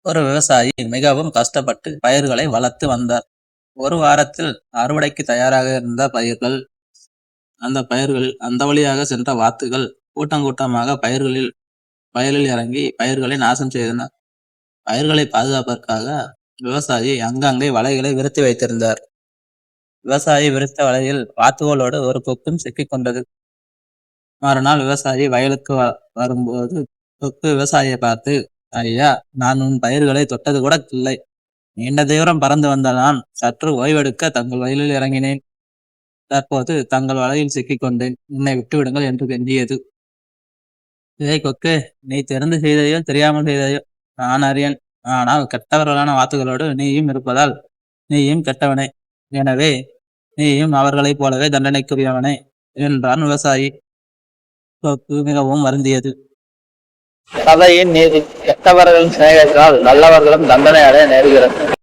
ஒரு விவசாயி மிகவும் கஷ்டப்பட்டு பயிர்களை வளர்த்து வந்தார். ஒரு வாரத்தில் அறுவடைக்கு தயாராக இருந்த அந்த வழியாக சென்ற வாத்துகள் கூட்டம் கூட்டமாக வயலில் இறங்கி பயிர்களை நாசம் செய்தன. பயிர்களை பாதுகாப்பதற்காக விவசாயி அங்கங்கே வலைகளை விரித்து வைத்திருந்தார். விவசாயி விரித்த வலையில் வாத்துகளோடு ஒரு கொக்கும் சிக்கிக் கொண்டது. மறுநாள் விவசாயி வயலுக்கு வரும்போது கொக்கு விவசாயியை பார்த்து, ஐயா, நான் உன் பயிர்களை தொட்டது கூட இல்லை. நீண்ட தூரம் பறந்து வந்த நான் சற்று ஓய்வெடுக்க தங்கள் வயலில் இறங்கினேன். தற்போது தங்கள் வலையில் சிக்கிக் கொண்டேன். என்னை விட்டுவிடுங்கள் என்று கெஞ்சியது. இதை கொக்கு, நீ தெரிந்து செய்தையோ தெரியாமல் செய்தையோ நான் அறியேன். ஆனால் கெட்டவர்களான வாத்துகளோடு நீயும் இருப்பதால் நீயும் கெட்டவனே. எனவே நீயும் அவர்களைப் போலவே தண்டனைக்குரியவனே என்றான் விவசாயி. கொக்கு மிகவும் வருந்தியது. கதையின் நீதி: கெட்டவர்களின் சிநேகத்தால் நல்லவர்களும் தண்டனை அடைய நேருகிறது.